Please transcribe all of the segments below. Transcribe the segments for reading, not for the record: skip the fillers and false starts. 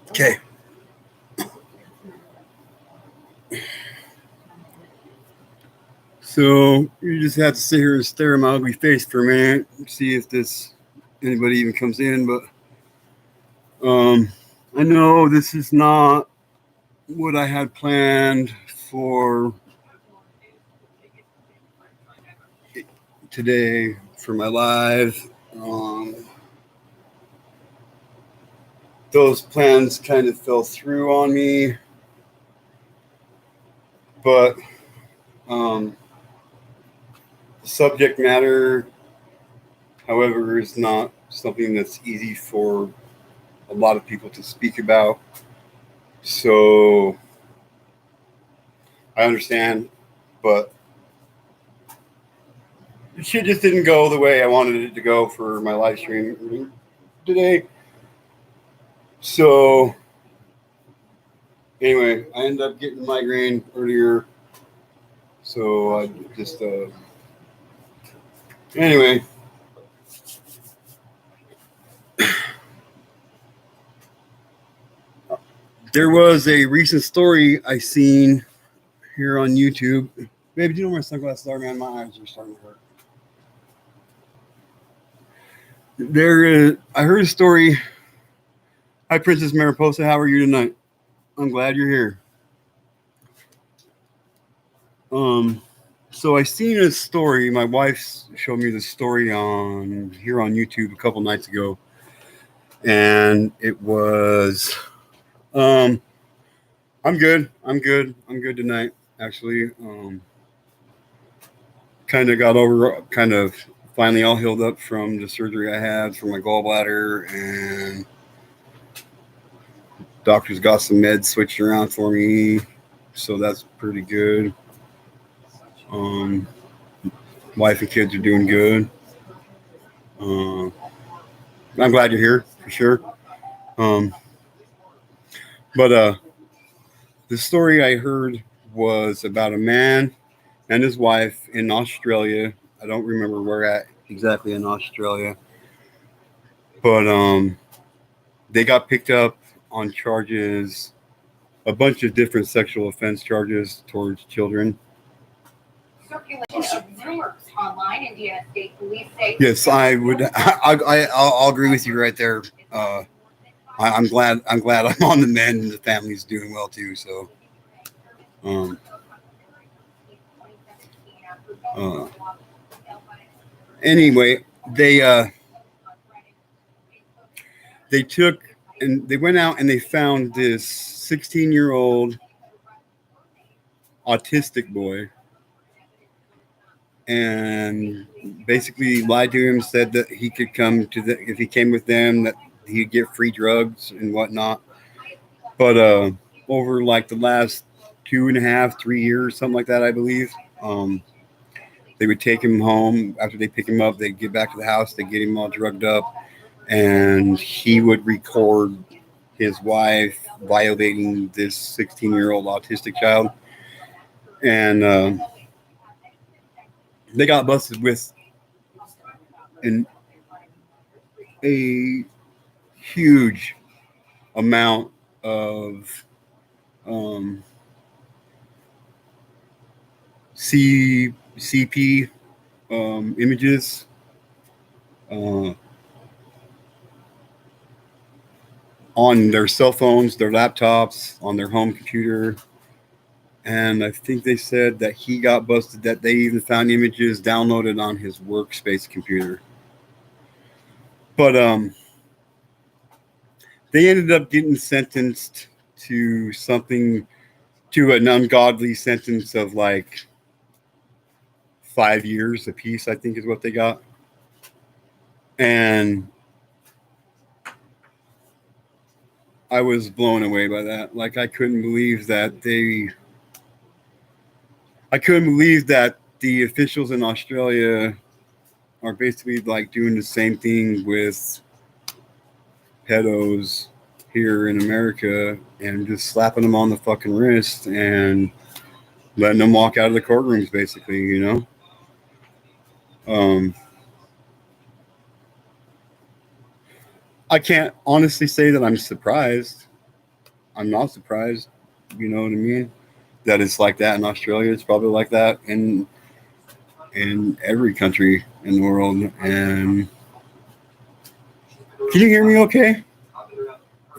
Okay. So you just have to sit here and stare at my ugly face for a minute, see if anybody even comes in. But I know this is not what I had planned for today for my live. Those plans kind of fell through on me, but the subject matter, however, is not something that's easy for a lot of people to speak about. So I understand, but it shit just didn't go the way I wanted it to go for my live stream today. So anyway, I ended up getting a migraine earlier. So I just anyway. There was a recent story I seen here on YouTube. Baby, do you know where my sunglasses are, man? My eyes are starting to hurt. I heard a story. Hi, Princess Mariposa. How are you tonight? I'm glad you're here. So I seen a story. My wife showed me the story here on YouTube a couple nights ago, and it was. I'm good. I'm good tonight. Actually, kind of finally all healed up from the surgery I had for my gallbladder, and doctors got some meds switched around for me, so that's pretty good. Wife and kids are doing good. I'm glad you're here for sure. But the story I heard was about a man and his wife in Australia. I don't remember where at exactly in Australia, but they got picked up on charges, a bunch of different sexual offense charges towards children. Yes, I would. I'll agree with you right there. I'm glad I'm on the mend and the family's doing well too. So, anyway, they took and they went out and they found this 16-year-old autistic boy and basically lied to him, said that he could come if he came with them that he'd get free drugs and whatnot. But over like the last 2.5, 3 years, something like that, I believe, they would take him home. After they pick him up, they'd get back to the house, they'd get him all drugged up, and he would record his wife violating this 16-year-old autistic child. And they got busted with a huge amount of CP images, on their cell phones, their laptops, on their home computer. And I think they said that he got busted, that they even found images downloaded on his workspace computer. But they ended up getting sentenced to an ungodly sentence of like 5 years apiece, I think is what they got. And I was blown away by that. Like, I couldn't believe that the officials in Australia are basically like doing the same thing with pedos here in America and just slapping them on the fucking wrist and letting them walk out of the courtrooms, basically, you know? I can't honestly say that I'm surprised. I'm not surprised. You know what I mean? That it's like that in Australia. It's probably like that in every country in the world. And can you hear me? Okay.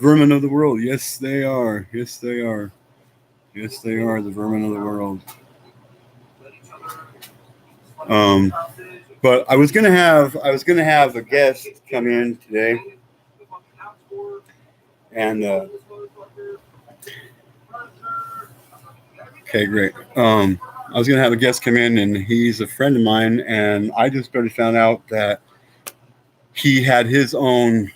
Vermin of the world. Yes, they are. Yes, they are. Yes, they are the vermin of the world. Um, but I was gonna have a guest come in today, and okay, great. I was gonna have a guest come in, and he's a friend of mine, and I just barely found out that he had his own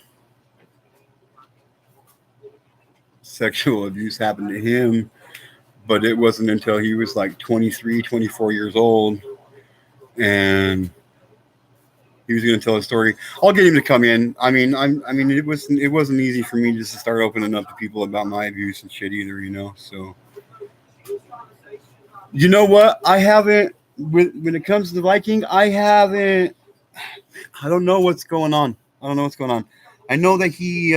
sexual abuse happen to him, but it wasn't until he was like 23, 24 years old, and he was going to tell a story. I'll get him to come in. I mean, it wasn't easy for me just to start opening up to people about my abuse and shit either, you know. So, you know what? I haven't when it comes to the Viking. I haven't. I don't know what's going on. I don't know what's going on. I know that he.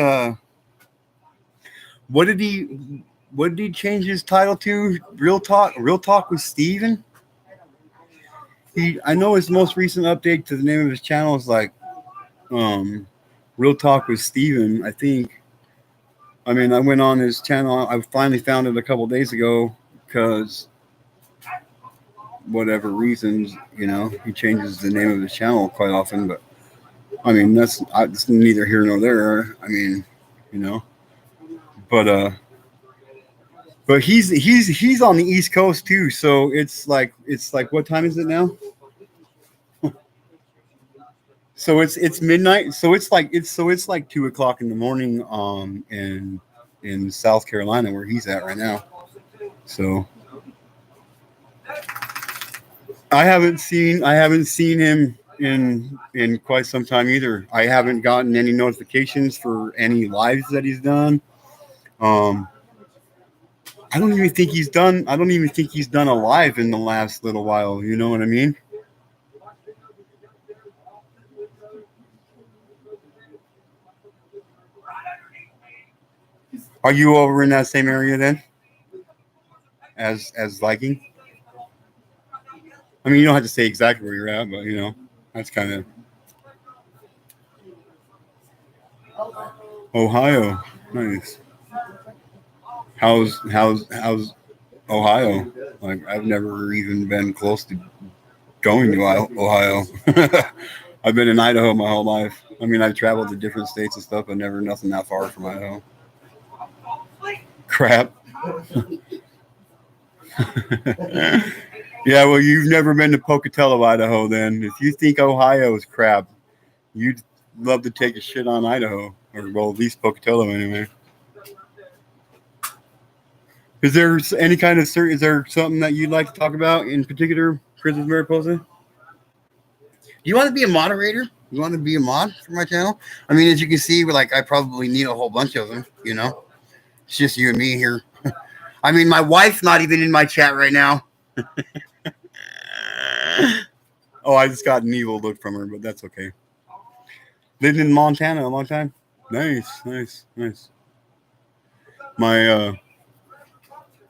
What did he? What did he change his title to? Real talk. Real talk with Steven. I know his most recent update to the name of his channel is like um, Real Talk with Steven, I think. I mean, I went on his channel. I finally found it a couple days ago because whatever reasons, you know, he changes the name of his channel quite often. But I mean, that's neither here nor there. I mean, you know, but he's on the East Coast too. So it's like what time is it now? So it's midnight. So it's like 2 o'clock in the morning in South Carolina where he's at right now. So I haven't seen him in quite some time either. I haven't gotten any notifications for any lives that he's done. Um I don't even think he's done a live in the last little while, you know what I mean? Are you over in that same area then as Viking? I mean, you don't have to say exactly where you're at, but you know, that's kind of Ohio. Nice. How's Ohio? Like I've never even been close to going to Ohio. I've been in Idaho my whole life. I mean, I've traveled to different states and stuff, but never nothing that far from Idaho. Crap. Yeah, well, you've never been to Pocatello, Idaho. Then, if you think Ohio is crap, you'd love to take a shit on Idaho, or well, at least Pocatello anyway. Is there any kind of is there something that you'd like to talk about in particular, Princess Mariposa? Do you want to be a moderator? You want to be a mod for my channel? I mean, as you can see, like I probably need a whole bunch of them. You know, it's just you and me here. I mean, my wife's not even in my chat right now. Oh, I just got an evil look from her, but that's okay. Lived in Montana a long time. Nice, nice, nice. My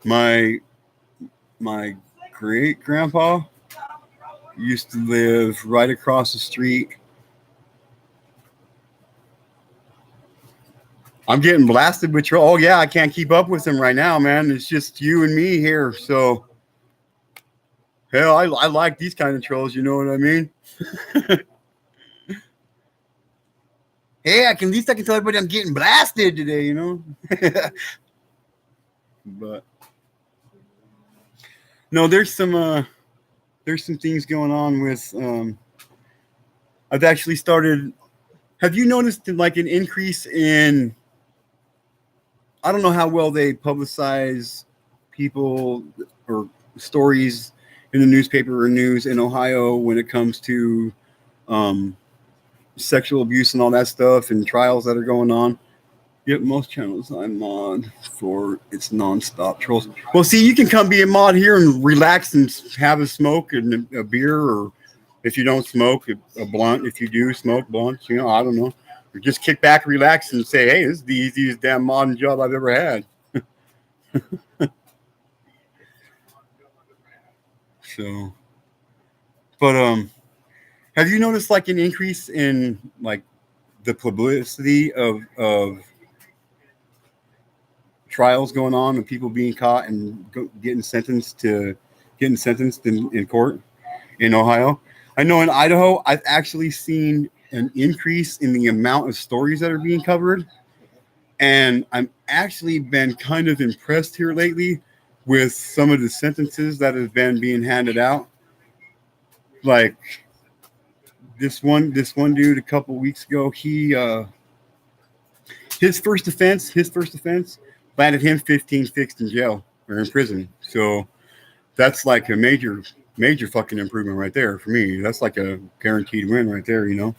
my my great grandpa used to live right across the street. I'm getting blasted with troll. Oh yeah, I can't keep up with him right now, man. It's just you and me here. So hell, I like these kind of trolls. You know what I mean? Hey, at least I can tell everybody I'm getting blasted today. You know. But no, there's some things going on with. I've actually started. Have you noticed like an increase in? I don't know how well they publicize people or stories in the newspaper or news in Ohio when it comes to um, sexual abuse and all that stuff and trials that are going on. Yep, most channels I'm mod for it's nonstop trolls. Well, see, you can come be a mod here and relax and have a smoke and a beer, or if you don't smoke, a blunt. If you do smoke blunts, you know, I don't know. Or just kick back, relax, and say, "Hey, this is the easiest damn modern job I've ever had." So, but have you noticed like an increase in like the publicity of trials going on and people being caught and getting sentenced in court in Ohio? I know in Idaho, I've actually seen an increase in the amount of stories that are being covered, and I'm actually been kind of impressed here lately with some of the sentences that have been being handed out. Like this one dude a couple weeks ago, he his first offense landed him 15 fixed in jail or in prison. So that's like a major fucking improvement right there for me. That's like a guaranteed win right there, you know.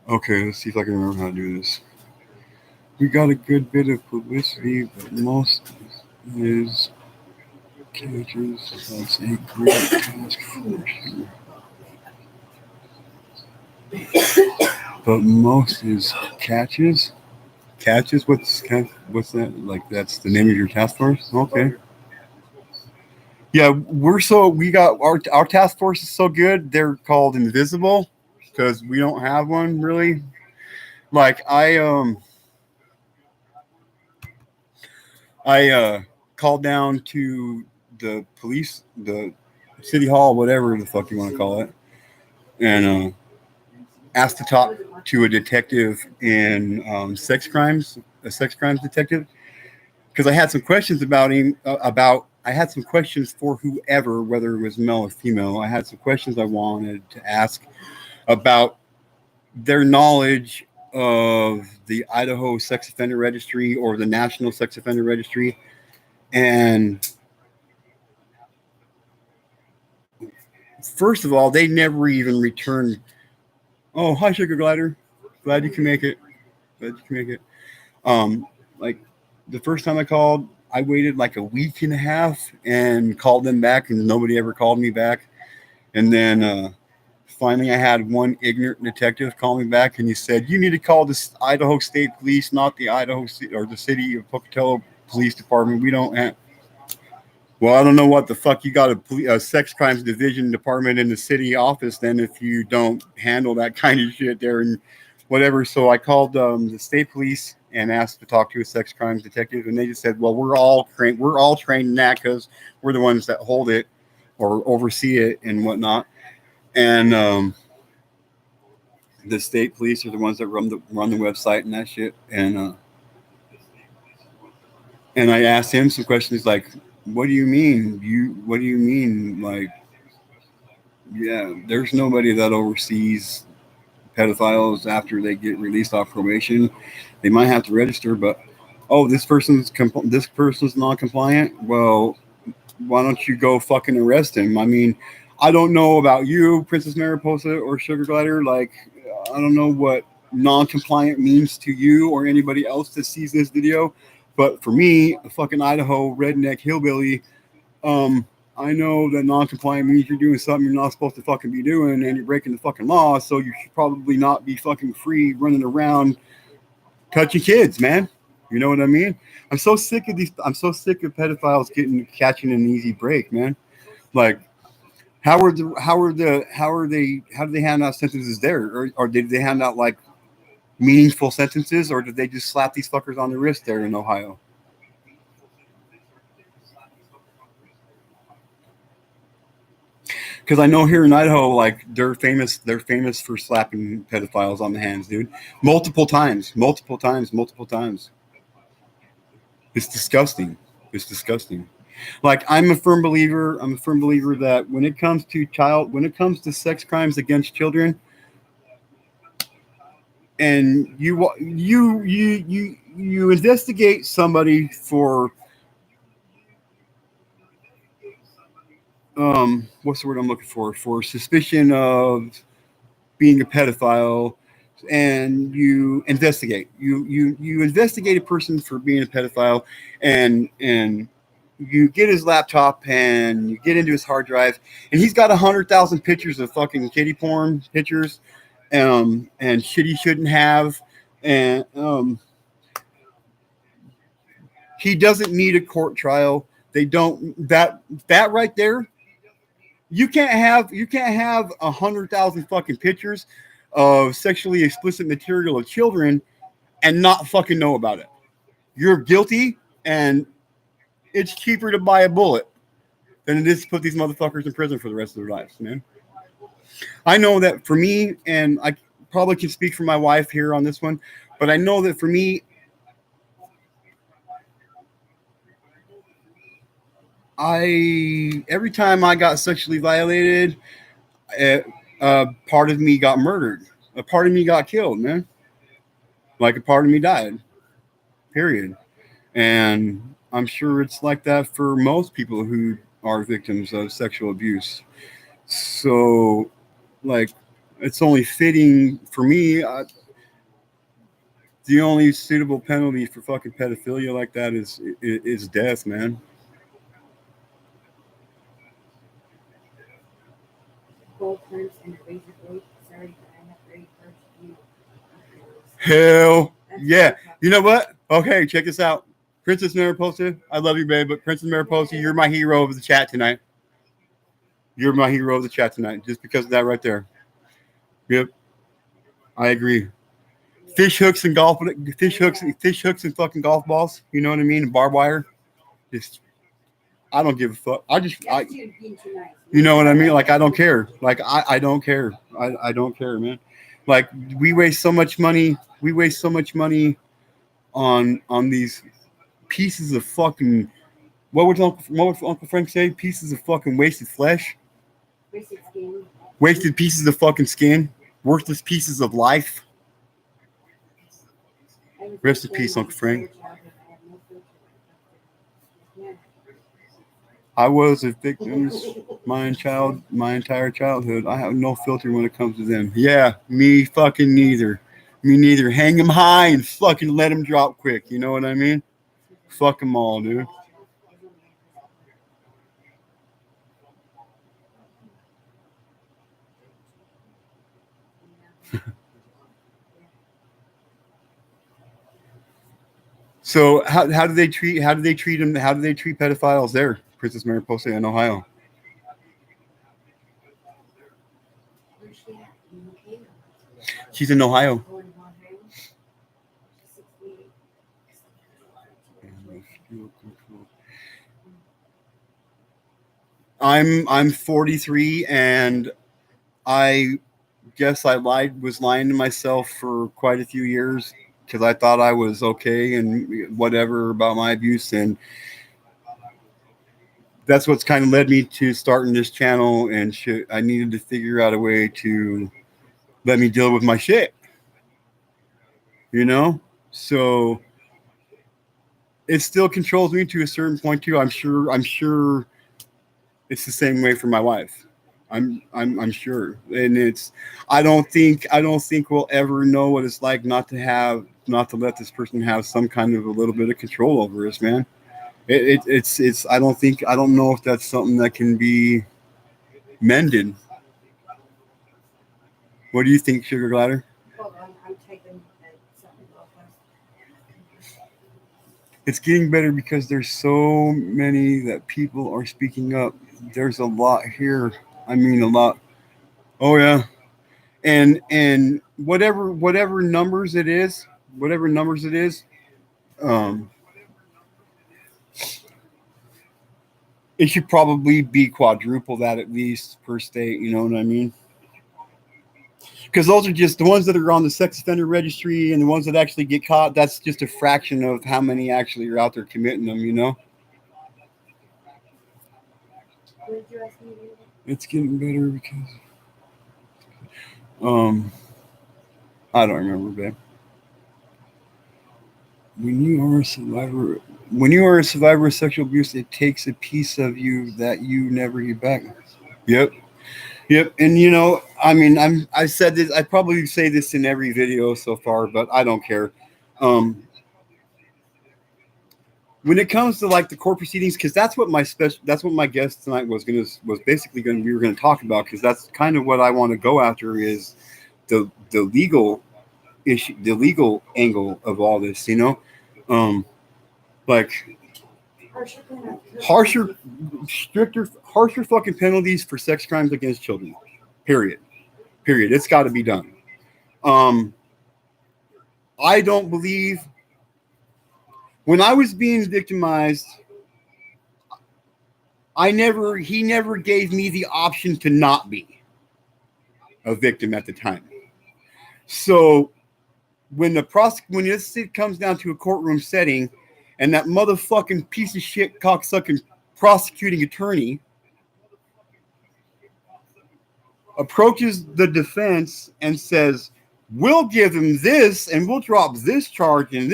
Okay, let's see if I can remember how to do this. We got a good bit of publicity, but most is catches. That's a great task force. But most is catches. Catches? What's that? Like that's the name of your task force? Okay. Yeah, we got our task force is so good. They're called invisible because we don't have one really. Like I called down to the police, the city hall, whatever the fuck you want to call it, and asked to talk to a detective in sex crimes, a sex crimes detective, because I had some questions about him. I had some questions for whoever, whether it was male or female. I had some questions I wanted to ask about their knowledge of the Idaho Sex Offender Registry or the National Sex Offender Registry, and first of all, they never even returned. Oh, hi, Sugar Glider. Glad you can make it. Glad you can make it. Like the first time I called, I waited like a week and a half and called them back, and nobody ever called me back. And then finally, I had one ignorant detective call me back, and he said, "You need to call the Idaho State Police, not the Idaho or the City of Pocatello Police Department. We don't have." Well, I don't know what the fuck you got a sex crimes division department in the city office then if you don't handle that kind of shit there and whatever. So I called the state police and asked to talk to a sex crimes detective, and they just said, "Well, we're all trained in that because we're the ones that hold it or oversee it and whatnot." And the state police are the ones that run the website and that shit. And I asked him some questions like, "What do you mean? What do you mean? Like, yeah, there's nobody that oversees pedophiles after they get released off probation. They might have to register, but oh, this person's non-compliant. Well, why don't you go fucking arrest him? I mean, I don't know about you, Princess Mariposa or Sugar Glider. Like, I don't know what non-compliant means to you or anybody else that sees this video, but for me, a fucking Idaho redneck hillbilly, I know that non-compliant means you're doing something you're not supposed to fucking be doing, and you're breaking the fucking law. So you should probably not be fucking free running around touching kids, man. You know what I mean? I'm so sick of these. I'm so sick of pedophiles catching an easy break, man. Like, how do they hand out sentences there, or did they hand out like meaningful sentences, or did they just slap these fuckers on the wrist there in Ohio? Because I know here in Idaho, like they're famous. They're famous for slapping pedophiles on the hands, dude. Multiple times, multiple times, multiple times. It's disgusting. It's disgusting. Like I'm a firm believer that when it comes to sex crimes against children, and you investigate somebody for what's the word I'm looking for suspicion of being a pedophile, and you investigate a person for being a pedophile, and you get his laptop and you get into his hard drive, and he's got 100,000 pictures of fucking kitty porn pictures, and shit he shouldn't have, and he doesn't need a court trial. They don't that right there. You can't have 100,000 fucking pictures of sexually explicit material of children and not fucking know about it. You're guilty, and it's cheaper to buy a bullet than it is to put these motherfuckers in prison for the rest of their lives, man. I know that for me, and I probably can speak for my wife here on this one, but I know that for me, every time I got sexually violated, part of me got murdered. A part of me got killed, man. Like a part of me died. Period. And I'm sure it's like that for most people who are victims of sexual abuse. So, like, it's only fitting for me. The only suitable penalty for fucking pedophilia like that is death, man. Hell yeah. You know what? Okay, check this out. Princess Mariposa, I love you, babe, but Princess Mariposa, you're my hero of the chat tonight. You're my hero of the chat tonight, just because of that right there. Yep, I agree. Fish hooks and fish hooks and fucking golf balls. You know what I mean? And barbed wire. Just, I don't give a fuck. You know what I mean? Like, I don't care. Like, I don't care. I don't care, man. Like, we waste so much money. We waste so much money on these pieces of fucking. What would Uncle Frank say? Pieces of fucking wasted flesh. Wasted skin. Wasted pieces of fucking skin. Worthless pieces of life. Rest in peace, Uncle Frank. I was a victim my entire childhood. I have no filter when it comes to them. Yeah, me fucking neither. Me neither. Hang them high and fucking let them drop quick. You know what I mean? Fuck them all, dude. So how do they treat them? How do they treat pedophiles there, Princess Mariposa in Ohio? She's in Ohio. I'm 43, and I guess I was lying to myself for quite a few years because I thought I was okay and whatever about my abuse, and that's what's kind of led me to starting this channel. And shit, I needed to figure out a way to let me deal with my shit, you know. So it still controls me to a certain point too. I'm sure it's the same way for my wife. I'm sure, and I don't think we'll ever know what it's like not to let this person have some kind of a little bit of control over us, man. It's I don't know if that's something that can be mended. What do you think, Sugar Glider? Hold on, I'm taking something real fast. It's getting better because there's so many that people are speaking up. There's a lot here. I mean, a lot. Oh yeah, and whatever numbers it is, um, it should probably be quadruple that at least per state. You know what I mean? Because those are just the ones that are on the sex offender registry, and the ones that actually get caught. That's just a fraction of how many actually are out there committing them. You know. It's getting better because I don't remember, babe. When you are a survivor of sexual abuse, it takes a piece of you that you never get back. Yep. Yep. And you know, I mean, I said this, I probably say this in every video so far, but I don't care. When it comes to like the court proceedings, because that's what my guest tonight was basically we were gonna talk about, because that's kind of what I want to go after is the legal issue, the legal angle of all this, um, like harsher, stricter, harsher fucking penalties for sex crimes against children. Period. Period. It's got to be done. Um, I don't believe when I was being victimized. He never gave me the option to not be a victim at the time. So when when this comes down to a courtroom setting, and that motherfucking piece of shit cocksucking prosecuting attorney approaches the defense and says, we'll give him this and we'll drop this charge and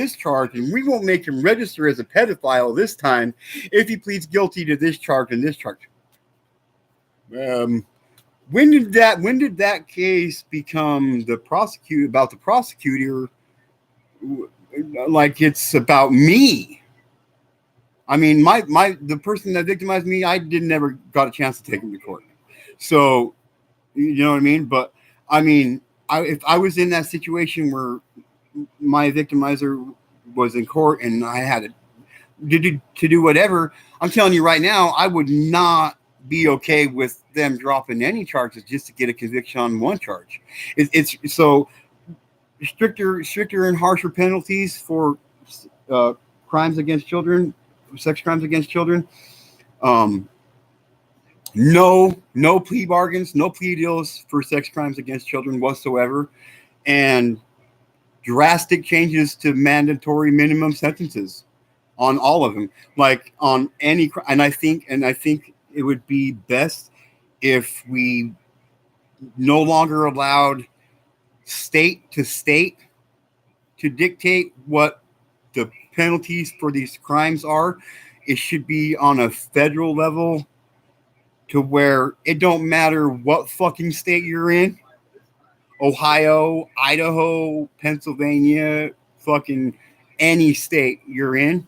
we won't make him register as a pedophile this time if he pleads guilty to this charge and this charge. When did that case become the prosecutor like it's about me? I mean, the person that victimized me, I never got a chance to take him to court. So, you know what I mean? But I mean, if I was in that situation where my victimizer was in court and I had to do whatever, I'm telling you right now, I would not be okay with them dropping any charges just to get a conviction on one charge. It's so stricter and harsher penalties for crimes against children, sex crimes against children. No plea bargains, no plea deals for sex crimes against children whatsoever, and drastic changes to mandatory minimum sentences on all of them, like on any. And I think it would be best if we no longer allowed state to dictate what the penalties for these crimes are. It should be on a federal level, to where it don't matter what fucking state you're in, Ohio, Idaho, Pennsylvania, fucking any state you're in.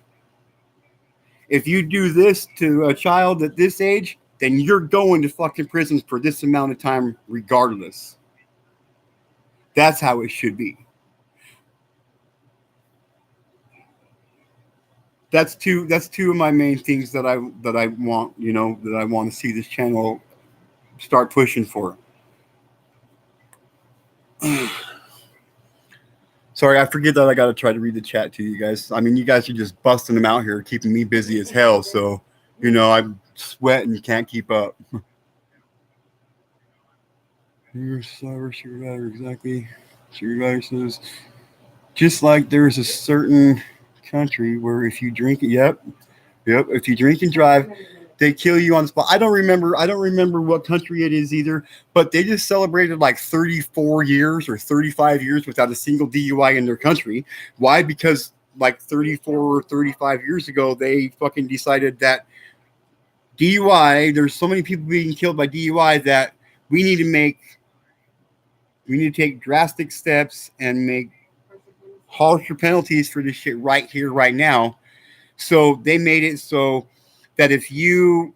If you do this to a child at this age, then you're going to fucking prison for this amount of time regardless. That's how it should be. That's two of my main things that I want, that I want to see this channel start pushing for. Sorry, I forget that I got to try to read the chat to you guys. I mean, you guys are just busting them out here, keeping me busy as hell. So, I'm sweating, can't keep up. Your sugar ladder, exactly. Sugar ladder says, just like there's a certain country where if you drink it, yep, if you drink and drive, they kill you on the spot. I don't remember what country it is either, but they just celebrated like 34 years or 35 years without a single DUI in their country. Why? Because like 34 or 35 years ago, they fucking decided that DUI, there's so many people being killed by DUI that we need to take drastic steps and make harsher penalties for this shit right here, right now. So they made it so that if you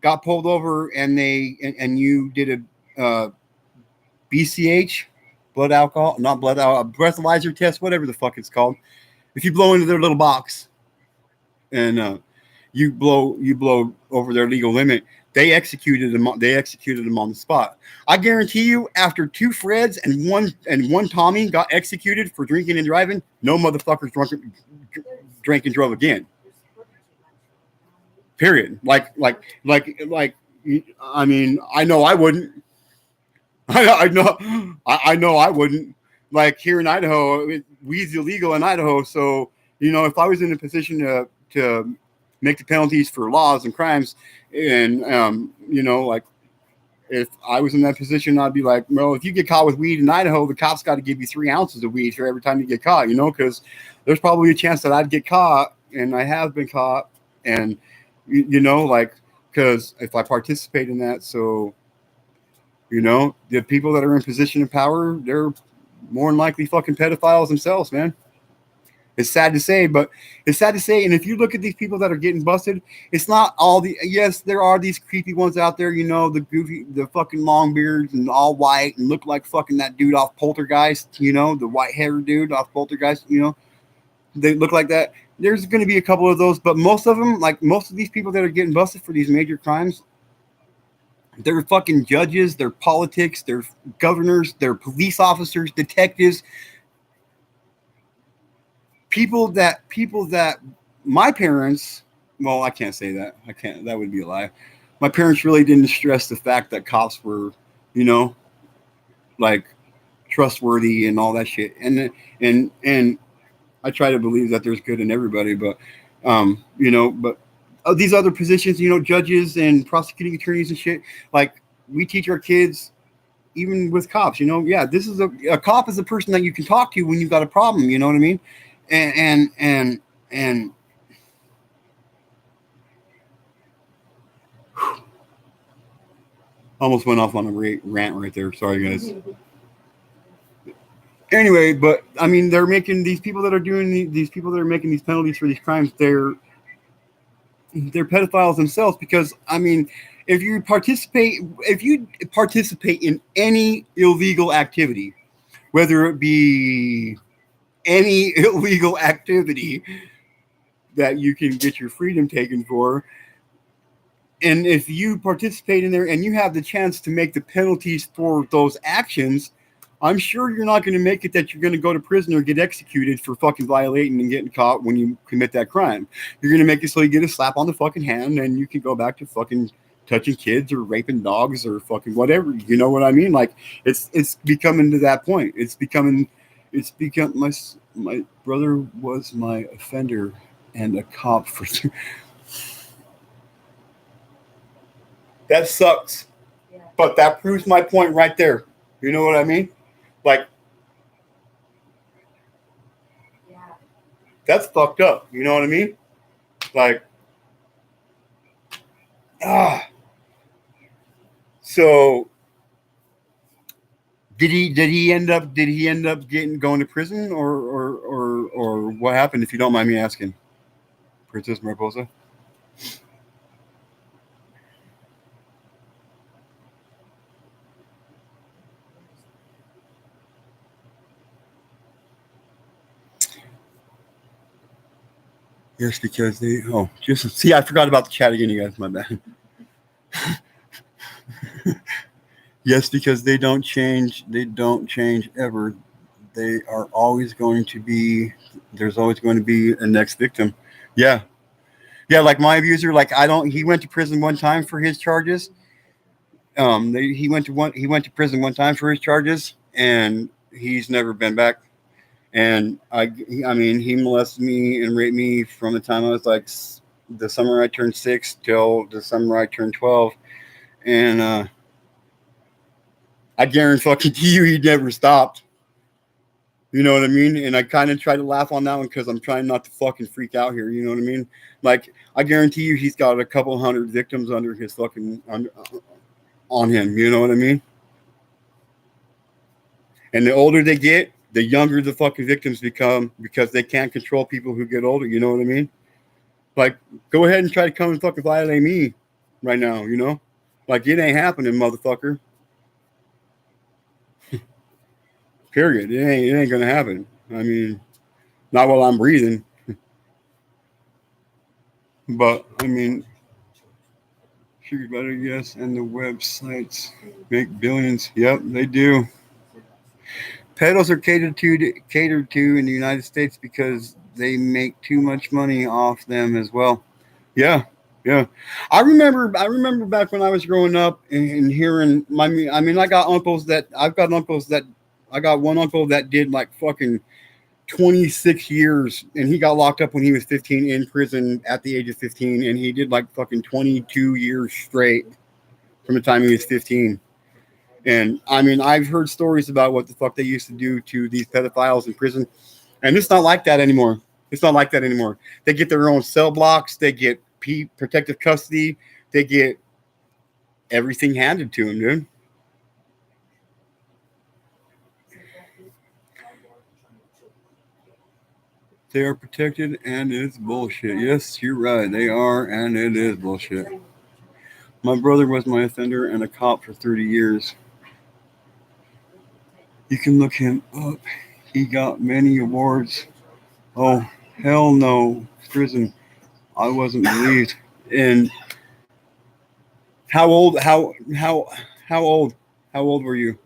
got pulled over and you did a BCH, blood alcohol, not blood alcohol, a breathalyzer test, whatever the fuck it's called. If you blow into their little box and you blow over their legal limit, they executed them on the spot. I guarantee you, after 2 Freds and one Tommy got executed for drinking and driving, no motherfuckers drank and drove again. Period. Like. I mean, I know I wouldn't. I know I wouldn't. Like here in Idaho, weed's illegal in Idaho. So if I was in a position to make the penalties for laws and crimes, and like if I was in that position, I'd be like, well, if you get caught with weed in Idaho, the cops got to give you 3 ounces of weed for every time you get caught. Because there's probably a chance that I'd get caught, and I have been caught, and because if I participate in that, so the people that are in position of power, they're more than likely fucking pedophiles themselves, man. It's sad to say, but it's sad to say. And if you look at these people that are getting busted, it's not all the. Yes, there are these creepy ones out there. You know, the goofy, the fucking long beards and all white and look like fucking that dude off Poltergeist. You know, the white haired dude off Poltergeist. You know, they look like that. There's going to be a couple of those, but most of them, like most of these people that are getting busted for these major crimes, they're fucking judges, they're politics, they're governors, they're police officers, detectives, people that my parents, well, I can't say that. I can't, that would be a lie. My parents really didn't stress the fact that cops were, you know, like trustworthy and all that shit. And I try to believe that there's good in everybody, but you know, but these other positions, you know, judges and prosecuting attorneys and shit, like we teach our kids, even with cops, you know, yeah, this is a cop is a person that you can talk to when you've got a problem, you know what I mean? And almost went off on a rant right there. Sorry, guys. Anyway, but I mean, they're making these people that are doing these people that are making these penalties for these crimes. They're pedophiles themselves because I mean, if you participate in any illegal activity, whether it be any illegal activity that you can get your freedom taken for, and if you participate in there and you have the chance to make the penalties for those actions, I'm sure you're not going to make it that you're going to go to prison or get executed for fucking violating and getting caught when you commit that crime. You're going to make it so you get a slap on the fucking hand and you can go back to fucking touching kids or raping dogs or fucking whatever. You know what I mean? Like it's becoming to that point. It's become my brother was my offender and a cop for that sucks. But that proves my point right there. You know what I mean? Like that's fucked up. You know what I mean? Like ah. So did he end up getting going to prison or what happened? If you don't mind me asking, Princess Mariposa. Yes, because they. Oh, just see, I forgot about the chat again, you guys. My bad. Yes, because they don't change. They don't change ever. They are always going to be. There's always going to be a next victim. Yeah, yeah. Like my abuser. Like I don't. He went to prison one time for his charges. He went to prison one time for his charges, and he's never been back. And I mean, he molested me and raped me from the time I was like the summer I turned 6 till the summer I turned 12. And I guarantee fucking to you, he never stopped. You know what I mean? And I kind of try to laugh on that one because I'm trying not to fucking freak out here. You know what I mean? Like I guarantee you, he's got a couple hundred victims under his fucking on him. You know what I mean? And the older they get, the younger the fucking victims become because they can't control people who get older. You know what I mean? Like, go ahead and try to come and fucking violate me right now, you know? Like, it ain't happening, motherfucker. Period. It ain't gonna happen. I mean, not while I'm breathing. But I mean, sugar butter, yes, and the websites make billions. Yep, they do. Pedals are catered to in the United States because they make too much money off them as well. Yeah, yeah. I remember back when I was growing up and hearing my. I mean, I got one uncle that did like fucking 26 years, and he got locked up when he was 15 in prison at the age of 15, and he did like fucking 22 years straight from the time he was 15. And I mean, I've heard stories about what the fuck they used to do to these pedophiles in prison, and it's not like that anymore. It's not like that anymore. They get their own cell blocks. They get protective custody. They get everything handed to them, dude. They are protected, and it's bullshit. Yes, you're right. They are, and it is bullshit. My brother was my offender and a cop for 30 years. You can look him up. He got many awards. Oh, hell no. Prison. I wasn't believed. And how old? How old? How old were you?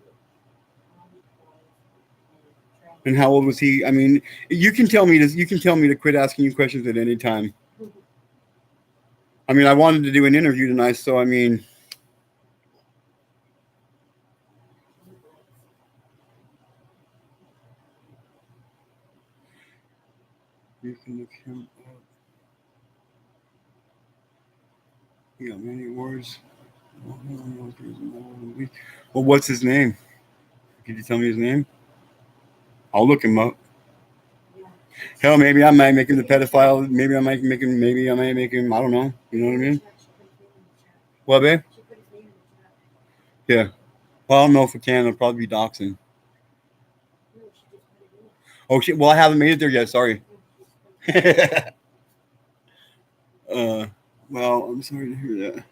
And how old was he? I mean, you can tell me this. You can tell me to quit asking you questions at any time. I mean, I wanted to do an interview tonight, so I mean, you can look him up. He got many awards. Well, what's his name? Could you tell me his name? I'll look him up. Hell, maybe I might make him the pedophile. Maybe I might make him. Maybe I might make him. I don't know. You know what I mean? What, babe? Yeah. Well, I don't know if we can. It'll probably be doxing. Oh shit. Well, I haven't made it there yet. Sorry. uh, well, I'm sorry to hear that.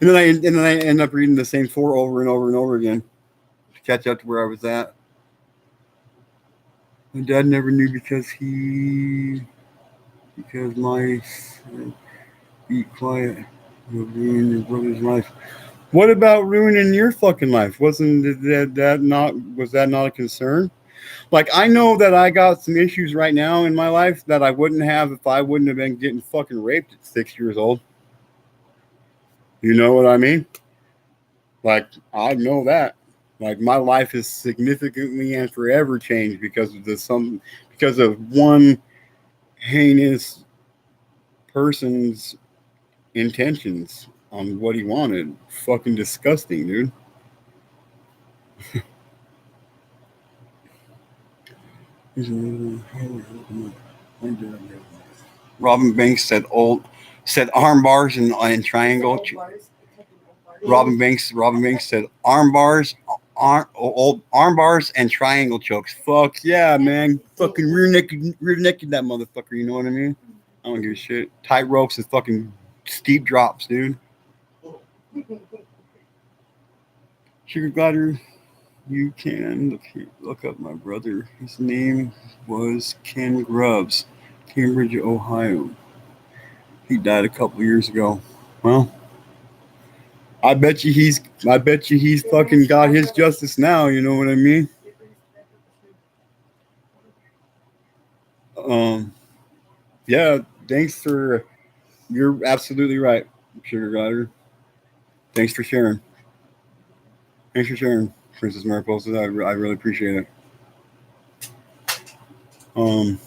And then I end up reading the same four over and over and over again to catch up to where I was at. My dad never knew because my be quiet will ruin your brother's life. What about ruining your fucking life? Wasn't that not was that not a concern? Like I know that I got some issues right now in my life that I wouldn't have if I wouldn't have been getting fucking raped at 6 years old. You know what I mean? Like I know that. Like my life is significantly and forever changed because of one heinous person's intentions on what he wanted. Fucking disgusting, dude. Robin Banks said arm bars and triangle. Robin Banks said arm bars, old arm bars and triangle chokes. Fuck yeah, man. Fucking rear naked that motherfucker. You know what I mean? I don't give a shit. Tight ropes and fucking steep drops, dude. Sugar glider. You can look up my brother. His name was Ken Grubbs, Cambridge, Ohio. He died a couple years ago. Well, I bet you he's fucking got his justice now, you know what I mean? Um yeah, thanks for you're absolutely right, Sugar Glider. Thanks for sharing. Thanks for sharing, Princess Mariposa. I really appreciate it. Um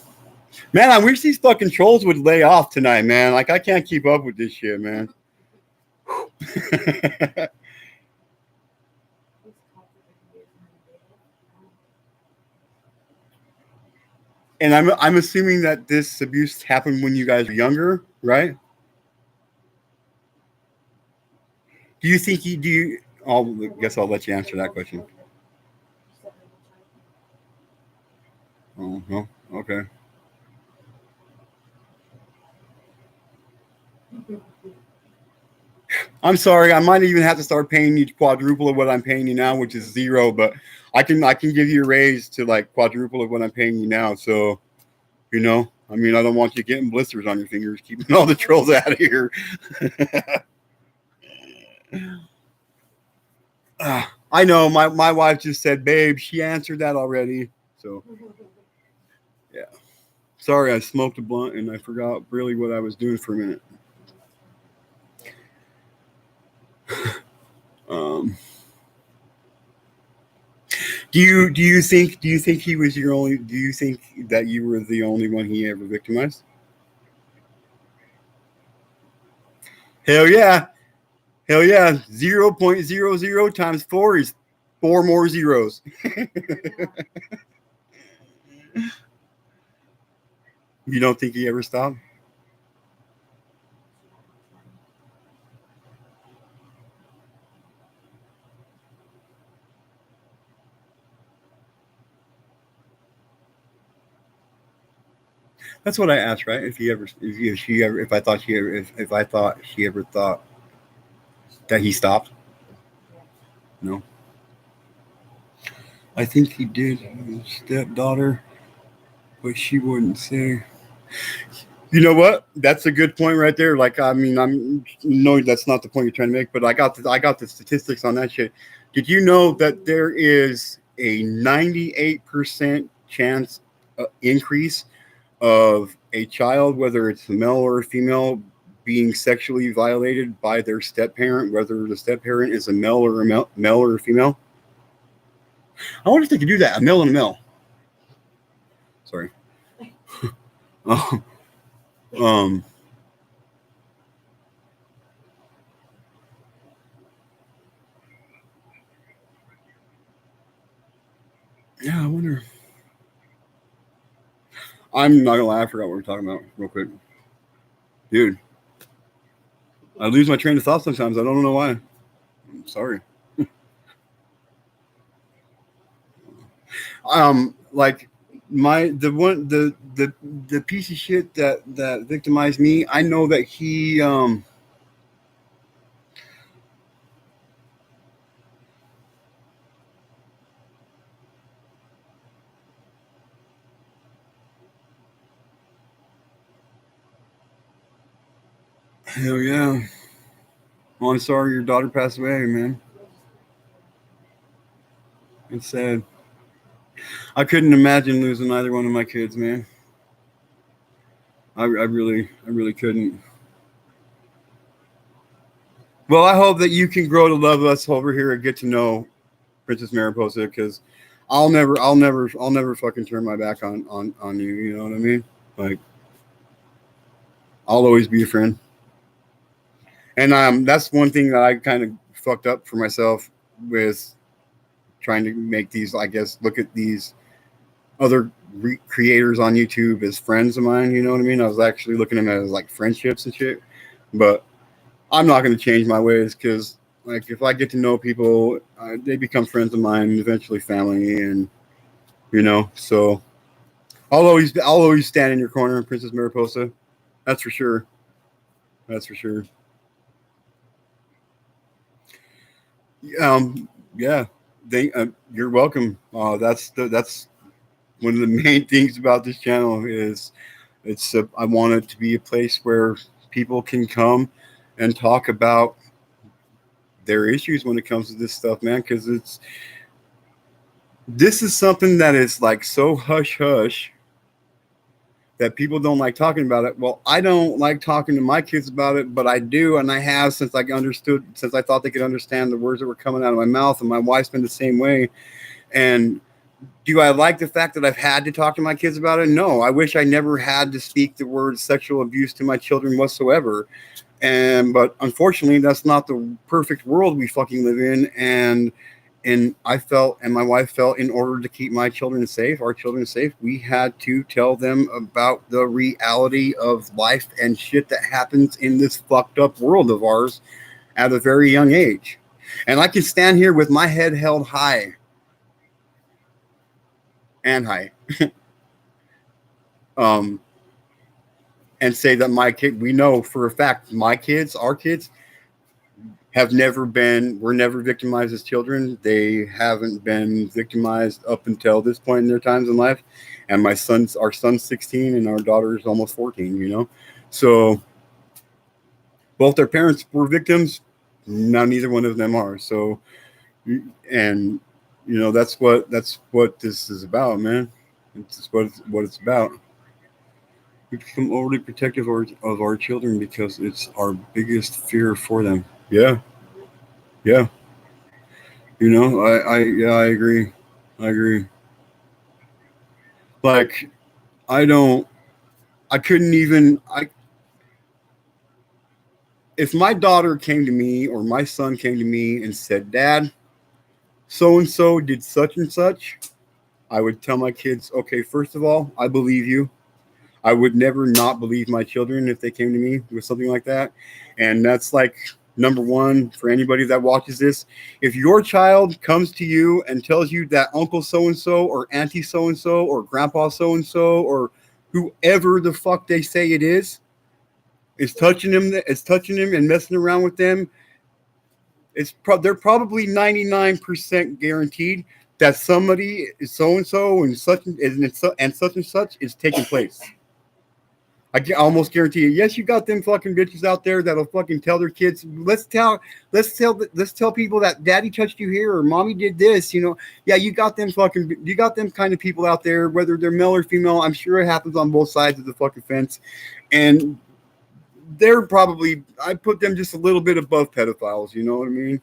Man, I wish these fucking trolls would lay off tonight, man. Like I can't keep up with this shit, man. And I'm assuming that this abuse happened when you guys were younger, right? Do you think he do you I'll guess I'll let you answer that question. Oh, no. Okay. I'm sorry. I might even have to start paying you quadruple of what I'm paying you now, which is zero. But I can give you a raise to like quadruple of what I'm paying you now. So I mean, I don't want you getting blisters on your fingers, keeping all the trolls out of here. I know my wife just said, babe, she answered that already. So yeah. Sorry, I smoked a blunt and I forgot really what I was doing for a minute. Um, do you think he was your only? Do you think that you were the only one he ever victimized? Hell yeah, hell yeah. 0.00 times four is four more zeros. You don't think he ever stopped? That's what I asked, right? If I thought she ever, if I thought she ever thought that he stopped. No, I think he did. Stepdaughter, but she wouldn't say. You know what? That's a good point right there. Like, I mean, I'm no, that's not the point you're trying to make, but I got the statistics on that shit. Did you know that there is a 98% chance increase of a child, whether it's a male or a female, being sexually violated by their step parent, whether the step parent is a male or a female? I wonder if they could do that. A male and a male. Sorry. um, yeah, I wonder. I'm not gonna lie, I forgot what we are talking about real quick. Dude, I lose my train of thought sometimes. I don't know why. I'm sorry. Like my the piece of shit that victimized me. I know that he. Hell yeah. Well, I'm sorry your daughter passed away, man. It's sad. I couldn't imagine losing either one of my kids, man. I really couldn't. Well, I hope that you can grow to love us over here and get to know Princess Mariposa, because I'll never fucking turn my back on you. You know what I mean? Like, I'll always be a friend. And that's one thing that I kind of fucked up for myself with trying to make these. I guess look at these other creators on YouTube as friends of mine. You know what I mean? I was actually looking at them as like friendships and shit. But I'm not going to change my ways, because like if I get to know people, they become friends of mine, eventually family, and So I'll always stand in your corner, Princess Mariposa. That's for sure. That's for sure. Yeah. You're welcome. That's one of the main things about this channel is I want it to be a place where people can come and talk about their issues when it comes to this stuff, man. Because this is something that is like so hush hush that people don't like talking about it. Well, I don't like talking to my kids about it, but I do, and I have since I thought they could understand the words that were coming out of my mouth, and my wife's been the same way. And do I like the fact that I've had to talk to my kids about it? No, I wish I never had to speak the word sexual abuse to my children whatsoever. But unfortunately, that's not the perfect world we fucking live in. And I felt, and my wife felt, in order to keep my children safe, our children safe, we had to tell them about the reality of life and shit that happens in this fucked up world of ours at a very young age. And I can stand here with my head held high and high, um, and say that we know for a fact, our kids, were never victimized as children. They haven't been victimized up until this point in their times in life. And our son's 16 and our daughter's almost 14, So both their parents were victims. Now neither one of them are. So, and that's what this is about, man. It's what it's about. We become overly protective of our children because it's our biggest fear for them. Yeah. Yeah. I agree. I agree. Like, I don't, I couldn't even, if my daughter came to me or my son came to me and said, Dad, so and so did such and such, I would tell my kids, okay, first of all, I believe you. I would never not believe my children if they came to me with something like that. And that's like number one for anybody that watches this. If your child comes to you and tells you that Uncle so and so or Auntie so and so or Grandpa so and so or whoever the fuck they say it is touching them and messing around with them. They're probably 99% guaranteed that somebody so and so and such and such is taking place. I can almost guarantee you. Yes, you got them fucking bitches out there that'll fucking tell their kids, let's tell people that daddy touched you here or mommy did this. Yeah, you got them kind of people out there, whether they're male or female. I'm sure it happens on both sides of the fucking fence, and I put them just a little bit above pedophiles. You know what I mean?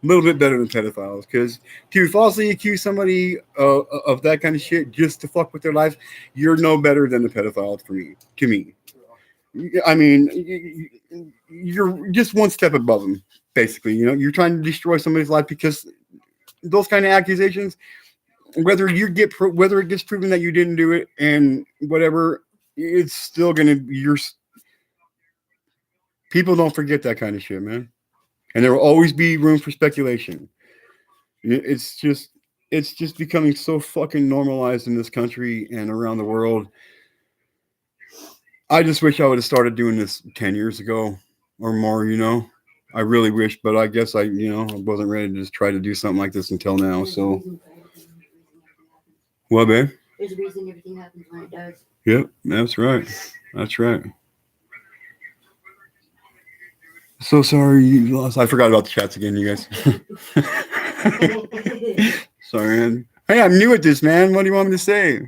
A little bit better than pedophiles, because to falsely accuse somebody of that kind of shit just to fuck with their life, you're no better than a pedophile to me. I mean, you're just one step above them, basically. You're trying to destroy somebody's life, because those kind of accusations, whether it gets proven that you didn't do it and whatever, it's still gonna people don't forget that kind of shit, man. And there will always be room for speculation. It's just becoming so fucking normalized in this country and around the world. I just wish I would have started doing this 10 years ago or more, I really wish, but I guess I wasn't ready to just try to do something like this until now. So what, babe? There's a reason everything happens when it does. Yep, that's right. That's right. So sorry you lost. I forgot about the chats again, you guys. Sorry, man. Hey, I'm new at this, man. What do you want me to say?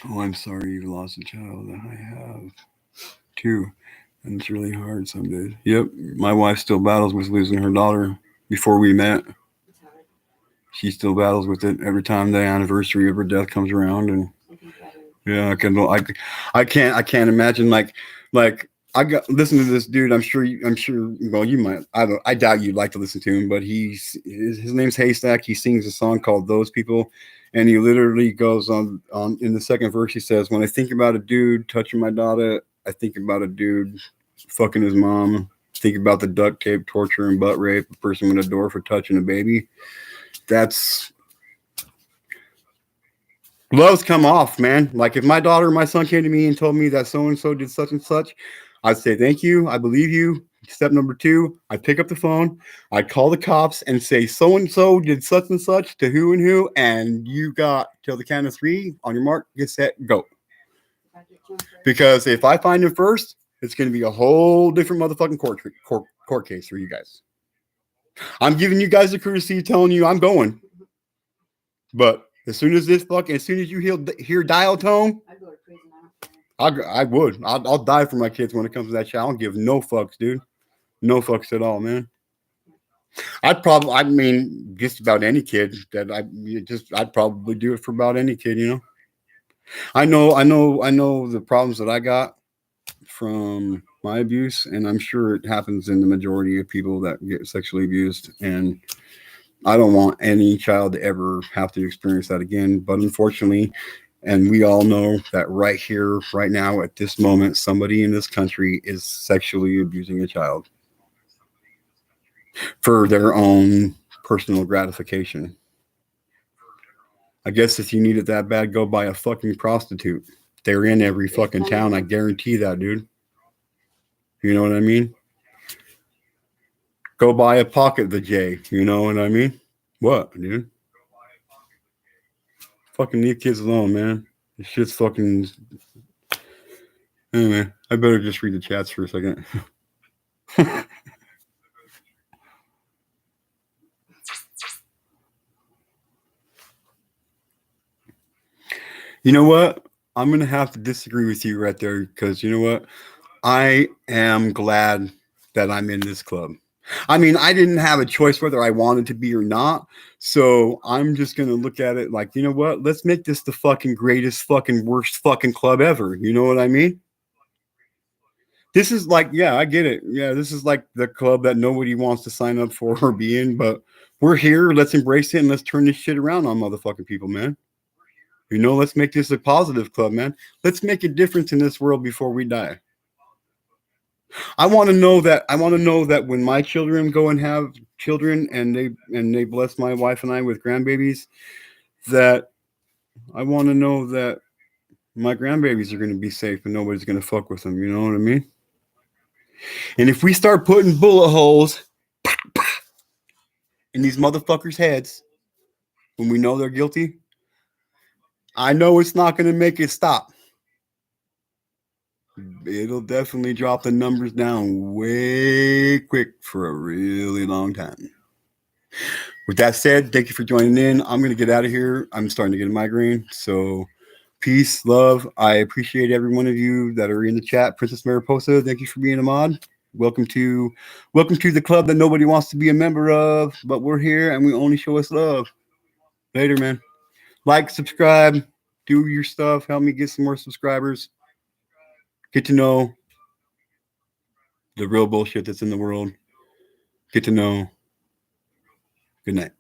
Oh, I'm sorry you lost a child. I have too. And it's really hard some days. Yep. My wife still battles with losing her daughter before we met. She still battles with it every time the anniversary of her death comes around. And yeah, I can't imagine like listen to this dude. I'm sure. Well, you might. I doubt you'd like to listen to him, but his name's Haystack. He sings a song called "Those People," and he literally goes on in the second verse. He says, "When I think about a dude touching my daughter, I think about a dude fucking his mom. Think about the duct tape, torture, and butt rape a person with a door for touching a baby." That's gloves come off, man. Like if my daughter or my son came to me and told me that so and so did such and such, I'd say, thank you. I believe you. Step number 2, I'd pick up the phone. I'd call the cops and say, so-and-so did such and such to who and who. And you got till the count of 3 on your mark, get set, go. Because if I find him first, it's going to be a whole different motherfucking court case for you guys. I'm giving you guys the courtesy telling you I'm going. But as soon as you hear dial tone, I go to prison. I would. I'll die for my kids when it comes to that shit. I don't give no fucks, dude. No fucks at all, man. Just about any kid I'd probably do it for about any kid, I know the problems that I got from my abuse, and I'm sure it happens in the majority of people that get sexually abused, and I don't want any child to ever have to experience that again. But unfortunately, and we all know that right here, right now, at this moment, somebody in this country is sexually abusing a child for their own personal gratification. I guess if you need it that bad, go buy a fucking prostitute. They're in every fucking town. I guarantee that, dude. You know what I mean? Go buy a pocket vajay. You know what I mean? What, dude? Fucking leave kids alone, man. This shit's fucking. Anyway, I better just read the chats for a second. You know what? I'm going to have to disagree with you right there, because you know what? I am glad that I'm in this club. I mean, I didn't have a choice whether I wanted to be or not. So I'm just going to look at it like, you know what? Let's make this the fucking greatest fucking worst fucking club ever. You know what I mean? This is like, yeah, I get it. Yeah, this is like the club that nobody wants to sign up for or be in, but we're here. Let's embrace it and let's turn this shit around on motherfucking people, man. Let's make this a positive club, man. Let's make a difference in this world before we die. I want to know that when my children go and have children and they bless my wife and I with grandbabies, that I want to know that my grandbabies are going to be safe and nobody's going to fuck with them. You know what I mean? And if we start putting bullet holes in these motherfuckers' heads when we know they're guilty, I know it's not going to make it stop. It'll definitely drop the numbers down way quick for a really long time. With that said, thank you for joining in. I'm going to get out of here. I'm starting to get a migraine. So, peace, love. I appreciate every one of you that are in the chat. Princess Mariposa, thank you for being a mod. Welcome to the club that nobody wants to be a member of, but we're here and we only show us love. Later, man. Like, subscribe, do your stuff. Help me get some more subscribers. Get to know the real bullshit that's in the world. Get to know. Good night.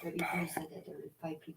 Right before you said that, there were 5 people.